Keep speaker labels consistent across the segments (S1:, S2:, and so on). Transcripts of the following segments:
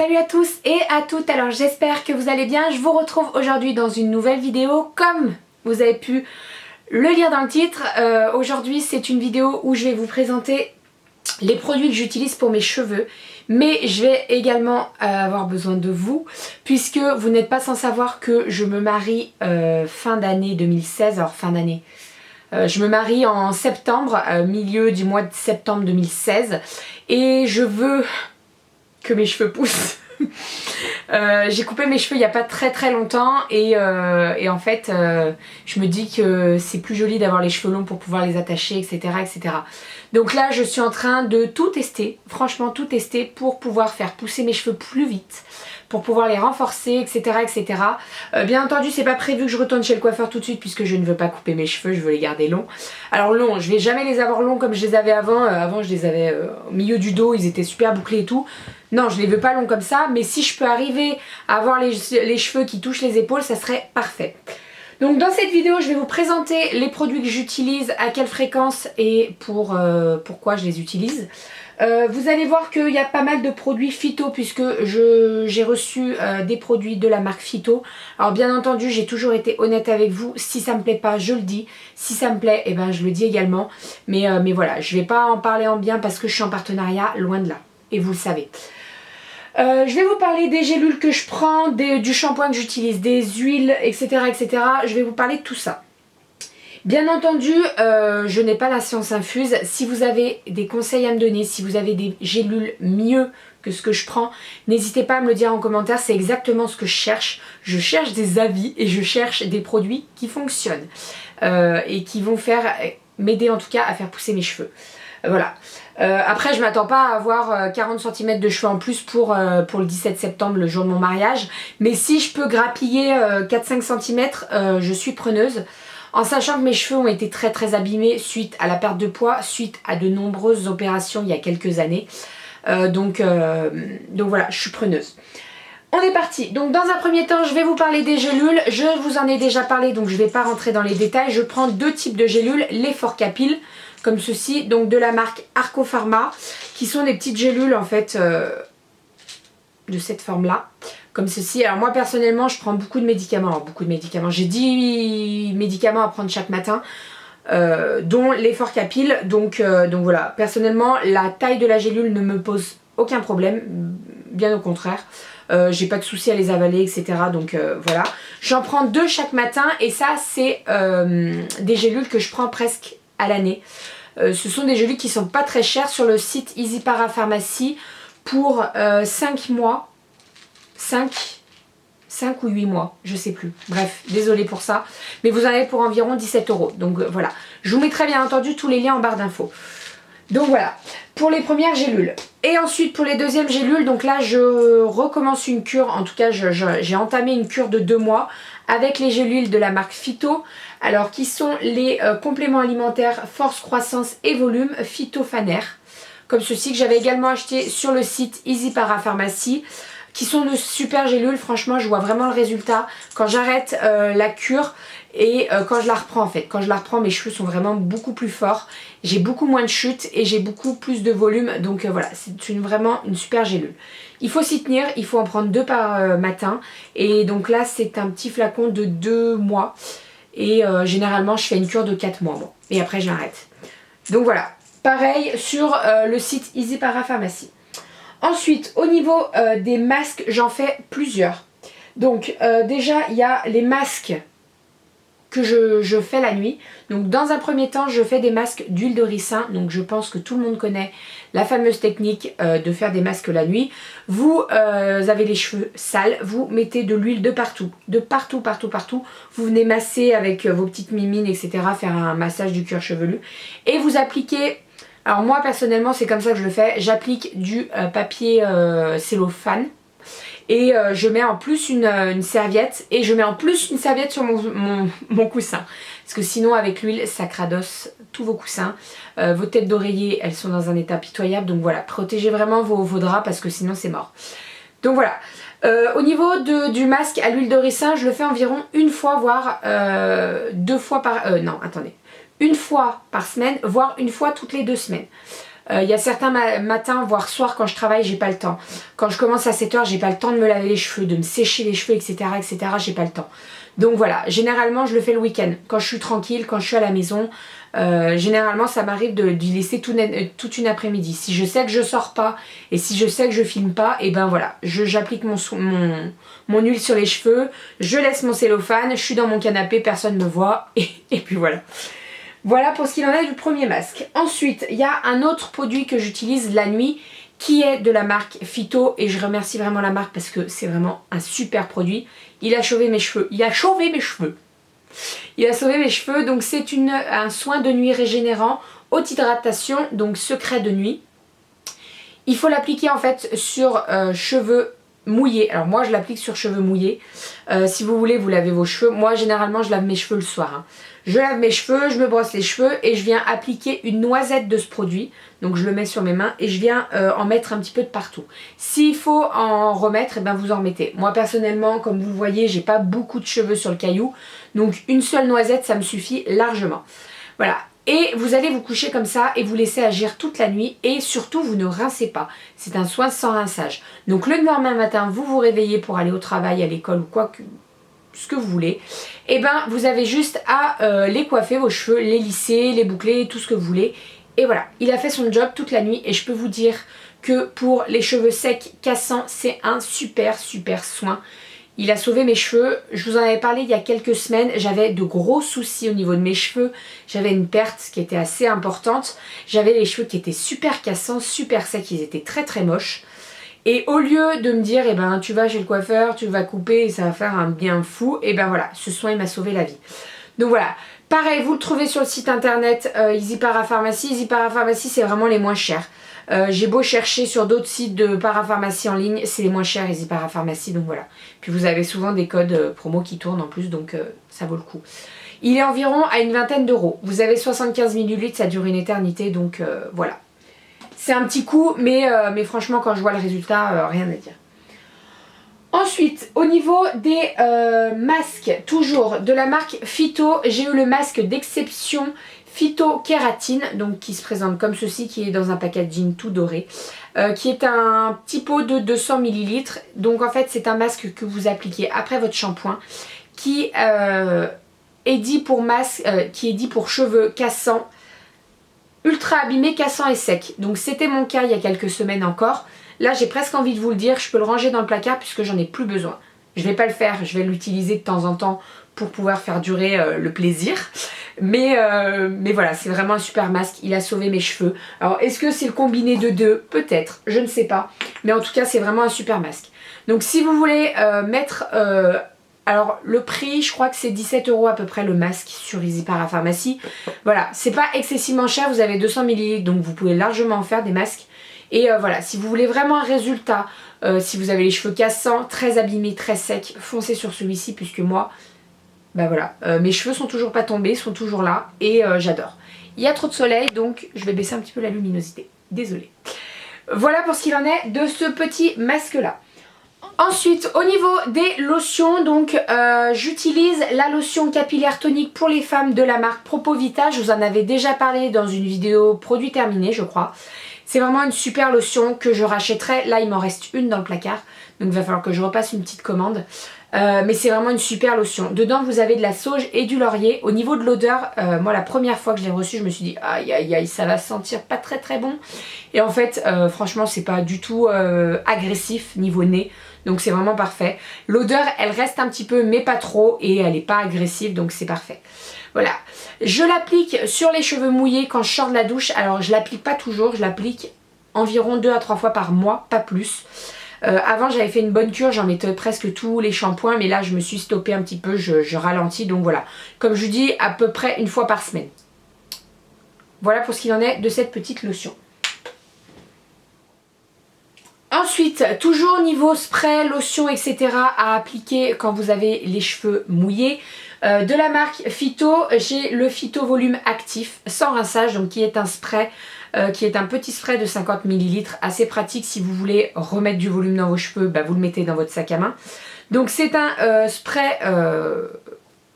S1: Salut à tous et à toutes, alors j'espère que vous allez bien. Je vous retrouve aujourd'hui dans une nouvelle vidéo. Comme vous avez pu le lire dans le titre, aujourd'hui c'est une vidéo où je vais vous présenter les produits que j'utilise pour mes cheveux. Mais je vais également avoir besoin de vous, puisque vous n'êtes pas sans savoir que je me marie fin d'année 2016, alors fin d'année. Je me marie en septembre, milieu du mois de septembre 2016, et je veux que mes cheveux poussent. J'ai coupé mes cheveux il n'y a pas très longtemps et en fait je me dis que c'est plus joli d'avoir les cheveux longs pour pouvoir les attacher, etc. Donc là je suis en train de tout tester, franchement tout tester pour pouvoir faire pousser mes cheveux plus vite, pour pouvoir les renforcer, etc. Bien entendu c'est pas prévu que je retourne chez le coiffeur tout de suite puisque je ne veux pas couper mes cheveux, je veux les garder longs. Alors longs, je vais jamais les avoir longs comme je les avais avant, avant je les avais au milieu du dos, ils étaient super bouclés et tout. Non, je les veux pas longs comme ça, mais si je peux arriver à avoir les cheveux qui touchent les épaules, ça serait parfait. Donc dans cette vidéo, je vais vous présenter les produits que j'utilise, à quelle fréquence et pourquoi je les utilise. Vous allez voir qu'il y a pas mal de produits phyto puisque j'ai reçu des produits de la marque Phyto. Alors bien entendu, j'ai toujours été honnête avec vous. Si ça me plaît pas, je le dis. Si ça me plaît, eh ben, je le dis également. Mais voilà, je vais pas en parler en bien parce que je suis en partenariat, loin de là. Et vous le savez. Je vais vous parler des gélules que je prends, du shampoing que j'utilise, des huiles, etc. Je vais vous parler de tout ça. Bien entendu, je n'ai pas la science infuse. Si vous avez des conseils à me donner, si vous avez des gélules mieux que ce que je prends, n'hésitez pas à me le dire en commentaire, c'est exactement ce que je cherche. Je cherche des avis et je cherche des produits qui fonctionnent et qui vont m'aider en tout cas à faire pousser mes cheveux. Voilà. Après je m'attends pas à avoir 40 cm de cheveux en plus pour le 17 septembre, le jour de mon mariage. Mais si je peux grappiller 4-5 cm, je suis preneuse. En sachant que mes cheveux ont été très abîmés suite à la perte de poids, suite à de nombreuses opérations il y a quelques années. Donc voilà, je suis preneuse. On est parti. Donc dans un premier temps, je vais vous parler des gélules. Je vous en ai déjà parlé, donc je ne vais pas rentrer dans les détails. Je prends deux types de gélules, les Forcapil, comme ceci, donc de la marque Arco Pharma, qui sont des petites gélules en fait de cette forme-là, comme ceci. Alors moi personnellement, je prends beaucoup de médicaments. J'ai 10 médicaments à prendre chaque matin. Dont les Forcapil, donc voilà, personnellement la taille de la gélule ne me pose aucun problème, bien au contraire, j'ai pas de souci à les avaler, etc. Donc voilà, j'en prends 2 chaque matin et ça c'est des gélules que je prends presque à l'année. Ce sont des gélules qui sont pas très chères sur le site Easy Para Pharmacie pour 5 mois, 5 ou 8 mois, je sais plus. Bref, désolée pour ça. Mais vous en avez pour environ 17 €. Donc voilà. Je vous mettrai bien entendu tous les liens en barre d'infos. Donc voilà, pour les premières gélules. Et ensuite pour les deuxièmes gélules, donc là je recommence une cure. En tout cas, j'ai entamé une cure de 2 mois avec les gélules de la marque Phyto. Alors qui sont les compléments alimentaires Force, Croissance et Volume Phytophaner. Comme ceci que j'avais également acheté sur le site Easy Para Pharmacie. Qui sont de super gélules, franchement je vois vraiment le résultat quand j'arrête la cure et quand je la reprends en fait. Quand je la reprends, mes cheveux sont vraiment beaucoup plus forts, j'ai beaucoup moins de chutes et j'ai beaucoup plus de volume, donc voilà, c'est vraiment une super gélule. Il faut s'y tenir, il faut en prendre 2 par matin et donc là c'est un petit flacon de 2 mois et généralement je fais une cure de 4 mois bon, et après j'arrête. Donc voilà, pareil sur le site Easy Para Pharmacie. Ensuite, au niveau des masques, j'en fais plusieurs. Donc déjà, il y a les masques que je fais la nuit. Donc dans un premier temps, je fais des masques d'huile de ricin. Donc je pense que tout le monde connaît la fameuse technique de faire des masques la nuit. Vous avez les cheveux sales, vous mettez de l'huile de partout. De partout. Vous venez masser avec vos petites mimines, etc. Faire un massage du cuir chevelu. Et vous appliquez... Alors moi personnellement c'est comme ça que je le fais, j'applique du papier cellophane et je mets en plus une serviette et je mets en plus une serviette sur mon coussin. Parce que sinon avec l'huile ça cradosse tous vos coussins, vos têtes d'oreiller elles sont dans un état pitoyable, donc voilà, protégez vraiment vos draps parce que sinon c'est mort. Donc voilà, au niveau du masque à l'huile de ricin je le fais environ une fois voire 2 fois par... non attendez. Une fois par semaine, voire une fois toutes les 2 semaines. Il y a certains matins, voire soirs quand je travaille, j'ai pas le temps. Quand je commence à 7 h, j'ai pas le temps de me laver les cheveux, de me sécher les cheveux, etc. etc. J'ai pas le temps. Donc voilà, généralement je le fais le week-end. Quand je suis tranquille, quand je suis à la maison, généralement ça m'arrive d'y laisser toute une après-midi. Si je sais que je sors pas et si je sais que je filme pas, et ben voilà, j'applique mon huile sur les cheveux, je laisse mon cellophane, je suis dans mon canapé, personne me voit et puis voilà. Voilà pour ce qu'il en est du premier masque. Ensuite, il y a un autre produit que j'utilise la nuit qui est de la marque Phyto et je remercie vraiment la marque parce que c'est vraiment un super produit. Il a sauvé mes cheveux. Il a sauvé mes cheveux. Il a sauvé mes cheveux. Donc c'est un soin de nuit régénérant, haute hydratation, donc secret de nuit. Il faut l'appliquer en fait sur cheveux mouillés. Alors moi je l'applique sur cheveux mouillés. Si vous voulez vous lavez vos cheveux. Moi généralement je lave mes cheveux le soir. Hein. Je lave mes cheveux, je me brosse les cheveux et je viens appliquer une noisette de ce produit. Donc je le mets sur mes mains et je viens en mettre un petit peu de partout. S'il faut en remettre, et ben vous en remettez. Moi personnellement, comme vous le voyez, j'ai pas beaucoup de cheveux sur le caillou. Donc une seule noisette, ça me suffit largement. Voilà. Et vous allez vous coucher comme ça et vous laisser agir toute la nuit. Et surtout, vous ne rincez pas. C'est un soin sans rinçage. Donc le lendemain matin, vous vous réveillez pour aller au travail, à l'école ou quoi que... ce que vous voulez, et ben vous avez juste à les coiffer vos cheveux, les lisser, les boucler, tout ce que vous voulez. Et voilà, il a fait son job toute la nuit et je peux vous dire que pour les cheveux secs, cassants, c'est un super soin. Il a sauvé mes cheveux, je vous en avais parlé il y a quelques semaines, j'avais de gros soucis au niveau de mes cheveux, j'avais une perte qui était assez importante, j'avais les cheveux qui étaient super cassants, super secs, ils étaient très moches. Et au lieu de me dire, eh ben, tu vas chez le coiffeur, tu vas couper et ça va faire un bien fou, et ben voilà, ce soin il m'a sauvé la vie. Donc voilà, pareil, vous le trouvez sur le site internet Easy Parapharmacie. Easy Parapharmacie, c'est vraiment les moins chers. J'ai beau chercher sur d'autres sites de parapharmacie en ligne, c'est les moins chers Easy Parapharmacie, donc voilà. Puis vous avez souvent des codes promo qui tournent en plus, donc ça vaut le coup. Il est environ à une vingtaine d'euros. Vous avez 75 ml, ça dure une éternité, donc voilà. C'est un petit coup, mais franchement, quand je vois le résultat, rien à dire. Ensuite, au niveau des masques, toujours de la marque Phyto, j'ai eu le masque d'exception Phyto Kératine, donc qui se présente comme ceci, qui est dans un packaging tout doré, qui est un petit pot de 200 ml. Donc en fait, c'est un masque que vous appliquez après votre shampoing, qui est dit pour cheveux cassants, ultra abîmé, cassant et sec. Donc c'était mon cas il y a quelques semaines encore. Là j'ai presque envie de vous le dire, je peux le ranger dans le placard puisque j'en ai plus besoin. Je vais pas le faire, je vais l'utiliser de temps en temps pour pouvoir faire durer le plaisir. Mais voilà, c'est vraiment un super masque, il a sauvé mes cheveux. Alors est-ce que c'est le combiné de deux? Peut-être, je ne sais pas. Mais en tout cas c'est vraiment un super masque. Donc si vous voulez mettre... alors le prix, je crois que c'est 17 € à peu près le masque sur Easy Parapharmacie. Voilà, c'est pas excessivement cher, vous avez 200 ml, donc vous pouvez largement en faire des masques. Et voilà, si vous voulez vraiment un résultat, si vous avez les cheveux cassants, très abîmés, très secs, foncez sur celui-ci puisque moi, bah voilà, mes cheveux sont toujours pas tombés, sont toujours là et j'adore. Il y a trop de soleil, donc je vais baisser un petit peu la luminosité. Désolée. Voilà pour ce qu'il en est de ce petit masque-là. Ensuite, au niveau des lotions, donc j'utilise la lotion capillaire tonique pour les femmes de la marque Propovita. Je vous en avais déjà parlé dans une vidéo produit terminé, je crois. C'est vraiment une super lotion que je rachèterai. Là, il m'en reste une dans le placard, donc il va falloir que je repasse une petite commande. Mais c'est vraiment une super lotion. Dedans, vous avez de la sauge et du laurier. Au niveau de l'odeur, moi, la première fois que je l'ai reçue, je me suis dit aïe aïe aïe, ça va sentir pas très bon. Et en fait, franchement, c'est pas du tout agressif niveau nez. Donc c'est vraiment parfait. L'odeur, elle reste un petit peu, mais pas trop. Et elle n'est pas agressive, donc c'est parfait. Voilà. Je l'applique sur les cheveux mouillés quand je sors de la douche. Alors, je l'applique pas toujours. Je l'applique environ 2 à 3 fois par mois, pas plus. Avant j'avais fait une bonne cure, j'en mettais presque tous les shampoings, mais là je me suis stoppée un petit peu, je ralentis, donc voilà. Comme je vous dis, à peu près une fois par semaine. Voilà pour ce qu'il en est de cette petite lotion. Ensuite, toujours niveau spray, lotion, etc. à appliquer quand vous avez les cheveux mouillés. De la marque Phyto, j'ai le Phyto Volume Actif, sans rinçage, donc qui est un spray, qui est un petit spray de 50 ml, assez pratique si vous voulez remettre du volume dans vos cheveux, bah vous le mettez dans votre sac à main. Donc c'est un spray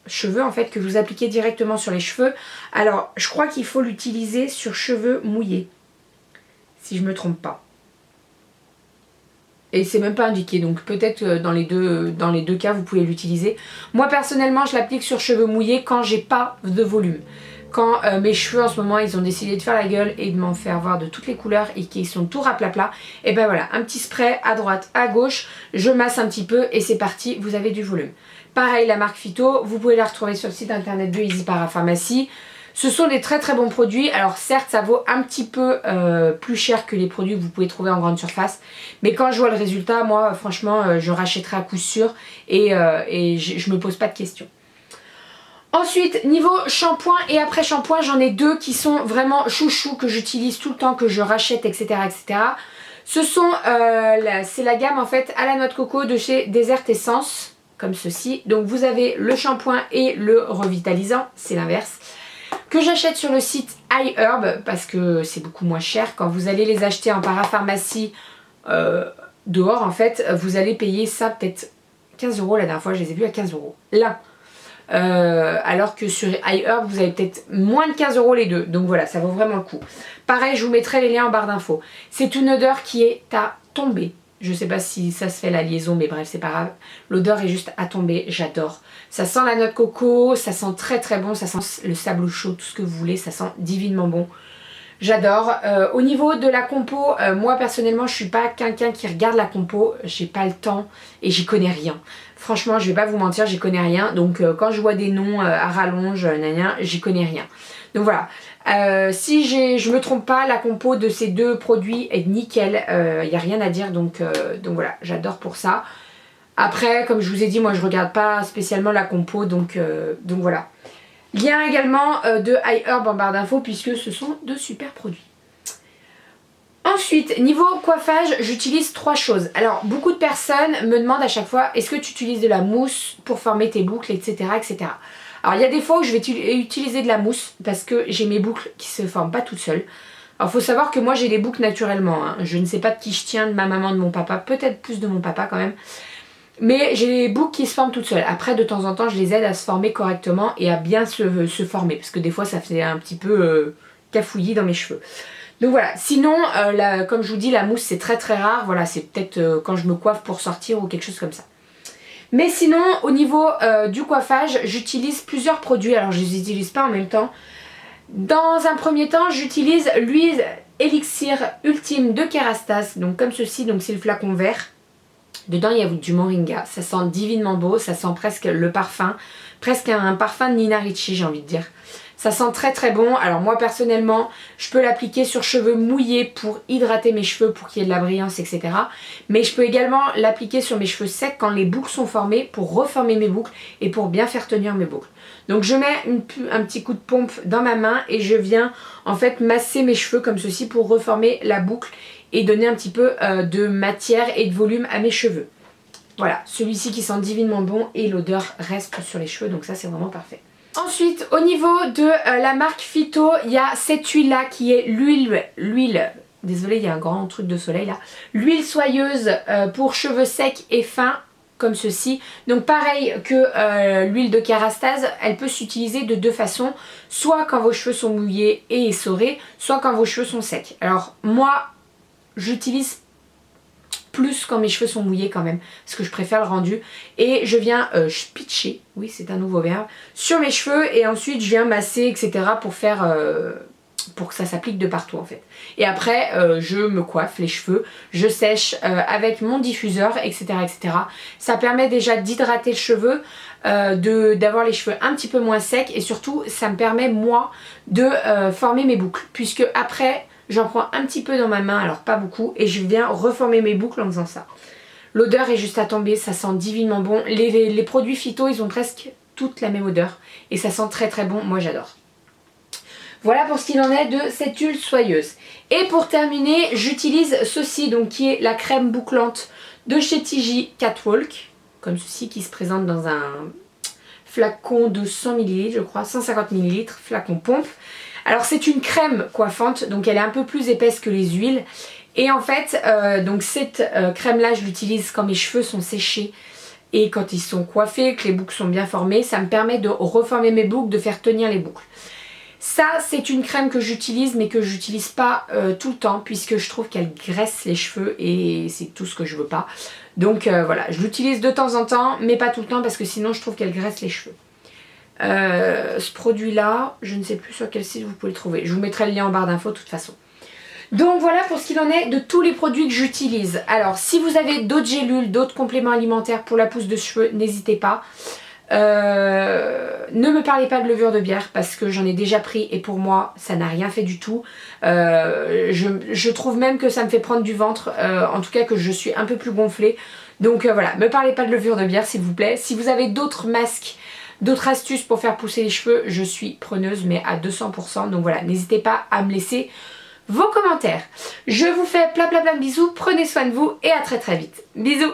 S1: cheveux en fait que vous appliquez directement sur les cheveux. Alors je crois qu'il faut l'utiliser sur cheveux mouillés. si je me trompe pas. Et c'est même pas indiqué, donc peut-être dans les deux cas vous pouvez l'utiliser. Moi personnellement je l'applique sur cheveux mouillés quand j'ai pas de volume. Quand mes cheveux en ce moment ils ont décidé de faire la gueule et de m'en faire voir de toutes les couleurs et qu'ils sont tout raplapla, et ben voilà, un petit spray à droite, à gauche, je masse un petit peu et c'est parti, vous avez du volume. Pareil, la marque Phyto, vous pouvez la retrouver sur le site internet de Easy Parapharmacie. Ce sont des très très bons produits. Alors certes ça vaut un petit peu plus cher que les produits que vous pouvez trouver en grande surface. Mais quand je vois le résultat, moi franchement je rachèterai à coup sûr et je me pose pas de questions. Ensuite niveau shampoing et après shampoing, j'en ai deux qui sont vraiment chouchou, que j'utilise tout le temps, que je rachète etc. etc. Ce sont, c'est la gamme en fait à la noix de coco de chez Desert Essence, comme ceci. Donc vous avez le shampoing et le revitalisant, c'est l'inverse, que j'achète sur le site iHerb parce que c'est beaucoup moins cher. Quand vous allez les acheter en parapharmacie dehors en fait, vous allez payer ça peut-être 15 €. La dernière fois je les ai vus à 15 € l'un. Alors que sur iHerb vous avez peut-être moins de 15 € les deux, donc voilà, ça vaut vraiment le coup. Pareil, je vous mettrai les liens en barre d'infos. C'est une odeur qui est à tomber. Je sais pas si ça se fait la liaison, mais bref, c'est pas grave. L'odeur est juste à tomber, j'adore. Ça sent la noix de coco, ça sent très très bon, ça sent le sable chaud, tout ce que vous voulez, ça sent divinement bon. J'adore. Au niveau de la compo, moi personnellement je suis pas quelqu'un qui regarde la compo, j'ai pas le temps et j'y connais rien. Franchement je vais pas vous mentir, j'y connais rien, donc quand je vois des noms à rallonge, j'y connais rien. Donc voilà, si je me trompe pas, la compo de ces deux produits est nickel, il n'y a rien à dire, donc voilà, j'adore pour ça. Après comme je vous ai dit, moi je regarde pas spécialement la compo, donc voilà. Lien également de iHerb en barre d'infos puisque ce sont de super produits. Ensuite, niveau coiffage, j'utilise trois choses. Alors, beaucoup de personnes me demandent à chaque fois, est-ce que tu utilises de la mousse pour former tes boucles, etc. etc. Alors, il y a des fois où je vais utiliser de la mousse parce que j'ai mes boucles qui se forment pas toutes seules. Alors, il faut savoir que moi, j'ai des boucles naturellement. Hein. Je ne sais pas de qui je tiens, de ma maman, de mon papa, peut-être plus de mon papa quand même. Mais j'ai les boucles qui se forment toutes seules. Après, de temps en temps, je les aide à se former correctement et à bien se former. Parce que des fois, ça fait un petit peu cafouillis dans mes cheveux. Donc voilà. Sinon, comme je vous dis, la mousse, c'est très très rare. Voilà, c'est peut-être quand je me coiffe pour sortir ou quelque chose comme ça. Mais sinon, au niveau du coiffage, j'utilise plusieurs produits. Alors, je ne les utilise pas en même temps. Dans un premier temps, j'utilise l'huile Elixir Ultime de Kerastase. Donc comme ceci, donc c'est le flacon vert. Dedans il y a du moringa, ça sent divinement beau, ça sent presque le parfum, presque un parfum de Nina Ricci j'ai envie de dire. Ça sent très très bon. Alors moi personnellement je peux l'appliquer sur cheveux mouillés pour hydrater mes cheveux, pour qu'il y ait de la brillance etc. Mais je peux également l'appliquer sur mes cheveux secs quand les boucles sont formées pour reformer mes boucles et pour bien faire tenir mes boucles. Donc je mets un petit coup de pompe dans ma main et je viens en fait masser mes cheveux comme ceci pour reformer la boucle et donner un petit peu de matière et de volume à mes cheveux. Voilà, celui-ci qui sent divinement bon et l'odeur reste sur les cheveux, donc ça c'est vraiment parfait. Ensuite, au niveau de la marque Phyto, il y a cette huile-là qui est l'huile, désolée il y a un grand truc de soleil là, l'huile soyeuse pour cheveux secs et fins, comme ceci. Donc pareil que l'huile de Kerastase, elle peut s'utiliser de deux façons, soit quand vos cheveux sont mouillés et essorés, soit quand vos cheveux sont secs. Alors moi, j'utilise plus quand mes cheveux sont mouillés quand même, parce que je préfère le rendu. Et je viens pitcher, oui c'est un nouveau verbe, sur mes cheveux et ensuite je viens masser etc. pour faire... pour que ça s'applique de partout en fait. Et après je me coiffe les cheveux, je sèche avec mon diffuseur etc. etc. Ça permet déjà d'hydrater le cheveu, d'avoir les cheveux un petit peu moins secs et surtout ça me permet moi de former mes boucles. Puisque après j'en prends un petit peu dans ma main, alors pas beaucoup, et je viens reformer mes boucles en faisant ça. L'odeur est juste à tomber, ça sent divinement bon. Les produits Phyto ils ont presque toute la même odeur et ça sent très très bon, moi j'adore. Voilà pour ce qu'il en est de cette huile soyeuse. Et pour terminer, j'utilise ceci, donc qui est la crème bouclante de chez Tigi Catwalk, comme ceci, qui se présente dans un flacon de 100 ml, je crois, 150 ml, flacon pompe. Alors c'est une crème coiffante, donc elle est un peu plus épaisse que les huiles. Et en fait, donc cette crème là, je l'utilise quand mes cheveux sont séchés et quand ils sont coiffés, que les boucles sont bien formées. Ça me permet de reformer mes boucles, de faire tenir les boucles. Ça c'est une crème que j'utilise mais que j'utilise pas tout le temps puisque je trouve qu'elle graisse les cheveux et c'est tout ce que je veux pas. Donc voilà, je l'utilise de temps en temps mais pas tout le temps parce que sinon je trouve qu'elle graisse les cheveux. Ce produit là, je ne sais plus sur quel site vous pouvez le trouver. Je vous mettrai le lien en barre d'infos de toute façon. Donc voilà pour ce qu'il en est de tous les produits que j'utilise. Alors si vous avez d'autres gélules, d'autres compléments alimentaires pour la pousse de cheveux, n'hésitez pas. Ne me parlez pas de levure de bière parce que j'en ai déjà pris et pour moi ça n'a rien fait du tout. Je trouve même que ça me fait prendre du ventre, en tout cas que je suis un peu plus gonflée. Donc voilà, me parlez pas de levure de bière s'il vous plaît. Si vous avez d'autres masques, d'autres astuces pour faire pousser les cheveux, je suis preneuse mais à 200%. Donc voilà, n'hésitez pas à me laisser vos commentaires. Je vous fais plein de bisous, prenez soin de vous et à très vite. Bisous.